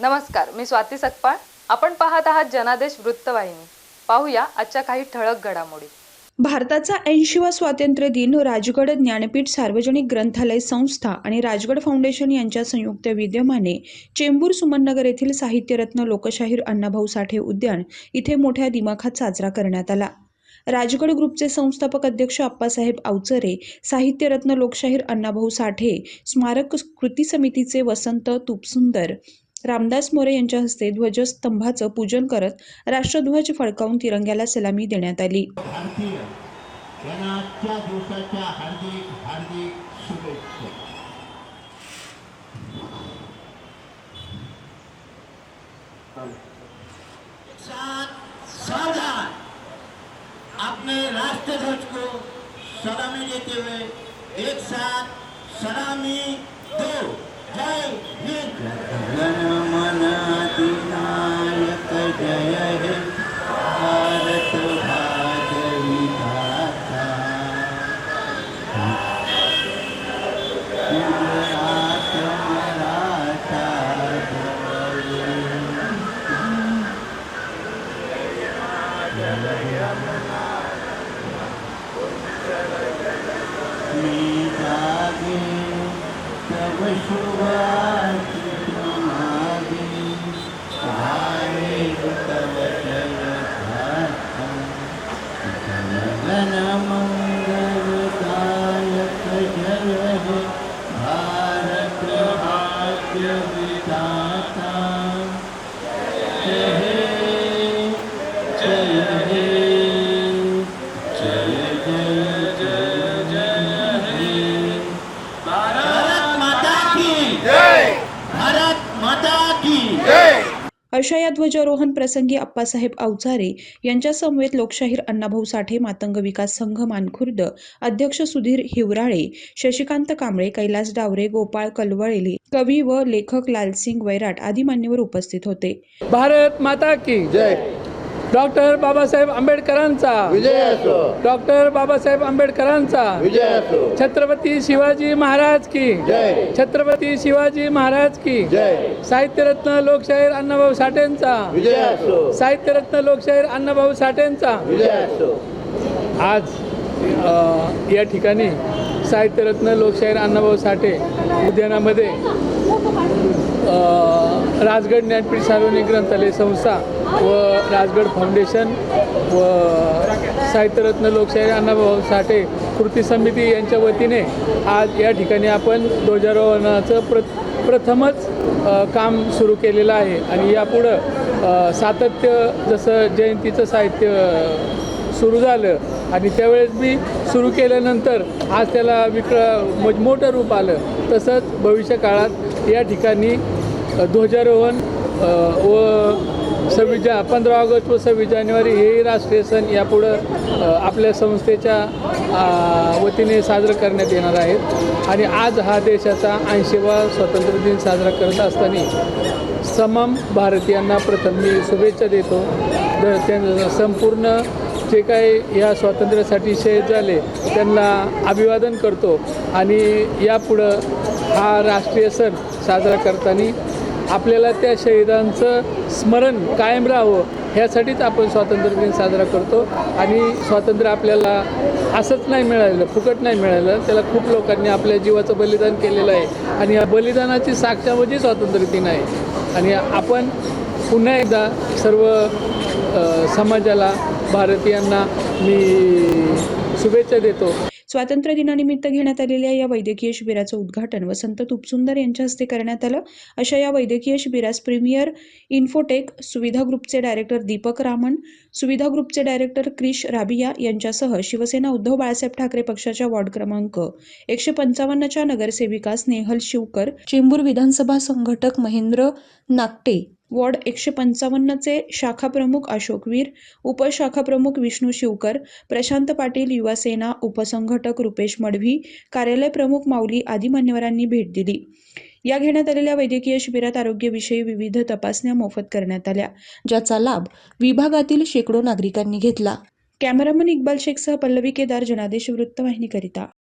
नमस्कार, मी स्वाती सकपाळ. आपण पाहत आहात जनादेश वृत्तवाहिनी. पाहूया आजच्या काही ठळक घडामोडी. भारताचा 80वा स्वातंत्र्य दिन राजगड ज्ञानपीठ सार्वजनिक ग्रंथालय संस्था आणि राजगड फाउंडेशन यांच्या संयुक्त विद्यमाने चेंबूर सुमननगर येथील साहित्यरत्न लोकशाहीर अण्णाभाऊ साठे उद्यान इथे मोठ्या दिमाखात साजरा करण्यात आला. राजगड ग्रुपचे संस्थापक अध्यक्ष आप्पासाहेब अवचरे, साहित्यरत्न लोकशाहीर अण्णाभाऊ साठे स्मारक कृती समितीचे वसंत तुपसुंदर, रामदास मोरे यांच्या हस्ते ध्वजस्तंभाचं पूजन करत राष्ट्रध्वज फडकावून तिरंग्याला सलामी देण्यात आली. भारतीय यांना आजच्या दिवसाच्या हार्दिक हार्दिक शुभेच्छा. सावधान, अपने राष्ट्रध्वज को सलामी देते हुए एक साथ सलामी दो. जय हिंद. जनगण अधिनायक जय हे भारत भाग्य विधाता. गुजरात मराठा मी जागे तब शुभाचित मागे आए तब जय गाथा. जनगण मंगलदायक जय हे भारत भाग्य विधाता. जय हे जय हे जय जय जय जय हे. भारत माता की जय. भारत माता की जय. अशा या ध्वजारोहण प्रसंगी आप्पासाहेब अवचारे यांच्या समवेत लोकशाहीर अण्णाभाऊ साठे मातंग विकास संघ मानखुर्द अध्यक्ष सुधीर हिवराळे, शशिकांत कांबळे, कैलास डावरे, गोपाळ कलवळेले, कवी व लेखक लालसिंग वैराट आदी मान्यवर उपस्थित होते. भारत माता की जय. डॉक्टर बाबासाहेब आंबेडकरांचा विजय असो. डॉक्टर बाबासाहेब आंबेडकरांचा विजय असो. छत्रपती शिवाजी महाराज की जय. छत्रपती शिवाजी महाराज की जय. साहित्यरत्न लोकशाहीर अण्णाभाऊ साठेंचा विजय असो. साहित्यरत्न लोकशाहीर अण्णाभाऊ साठेंचा विजय असो. आज या ठिकाणी साहित्यरत्न लोकशाहीर अण्णाभाऊ साठे उद्यानामध्ये राजगड ज्ञानपीठ सार्वजनिक ग्रंथालय संस्था व राजगड फाउंडेशन व साहित्यरत्न लोकशाहीर अण्णाभाऊ साठे कृती समिती यांच्या वतीने आज या ठिकाणी आपण ध्वजारोहणाचं प्रथमच काम सुरू केलेलं आहे. आणि यापुढं सातत्य जसं जयंतीचं साहित्य सुरू झालं आणि त्यावेळेस मी सुरू केल्यानंतर आज त्याला मोठं रूप आलं, तसंच भविष्य काळात या ठिकाणी ध्वजारोहण व 15 ऑगस्ट व 26 जानेवारी हे राष्ट्रीय सण यापुढं आपल्या संस्थेच्या वतीने साजरं करण्यात येणार आहेत. आणि आज हा देशाचा 80वा स्वातंत्र्य दिन साजरा करत असताना तमाम भारतीयांना प्रथम मी शुभेच्छा देतो. त्यांना संपूर्ण जे काही या स्वातंत्र्यासाठी शहीद झाले त्यांना अभिवादन करतो. आणि यापुढं हा राष्ट्रीय सण साजरा करताना आपल्याला त्या शहीदांचं स्मरण कायम राहावं ह्यासाठीच आपण स्वातंत्र्य दिन साजरा करतो. आणि स्वातंत्र्य आपल्याला असंच नाही मिळालं, फुकट नाही मिळालं, त्याला खूप लोकांनी आपल्या जीवाचं बलिदान केलेलं आहे. आणि या बलिदानाची साक्ष म्हणजे स्वातंत्र्य दिन आहे. आणि आपण पुन्हा एकदा सर्व समाजाला, भारतीयांना मी शुभेच्छा देतो. स्वातंत्र्य दिनानिमित्त घेण्यात आलेल्या या वैद्यकीय शिबिराचं उद्घाटन वसंत तुपसुंदर यांच्या हस्ते करण्यात आलं. अशा या वैद्यकीय शिबिरास प्रीमियर इन्फोटेक सुविधा ग्रुपचे डायरेक्टर दीपक रामन, सुविधा ग्रुपचे डायरेक्टर क्रिश राबिया यांच्यासह शिवसेना उद्धव बाळासाहेब ठाकरे पक्षाच्या वॉर्ड क्रमांक 155च्या नगरसेविका स्नेहल शिवकर, चेंबूर विधानसभा संघटक महेंद्र नागटे, वॉर्ड 155चे शाखाप्रमुख अशोक वीर, उपशाखाप्रमुख विष्णू शिवकर, प्रशांत पाटील, युवासेना उपसंघटक रुपेश मडवी, कार्यालय प्रमुख माऊली आदी मान्यवरांनी भेट दिली. या घेण्यात आलेल्या वैद्यकीय शिबिरात आरोग्यविषयी विविध तपासण्या मोफत करण्यात आल्या, ज्याचा लाभ विभागातील शेकडो नागरिकांनी घेतला. कॅमेरामन इक्बाल शेखसह पल्लवी केदार, जनादेश वृत्तवाहिनीकरिता.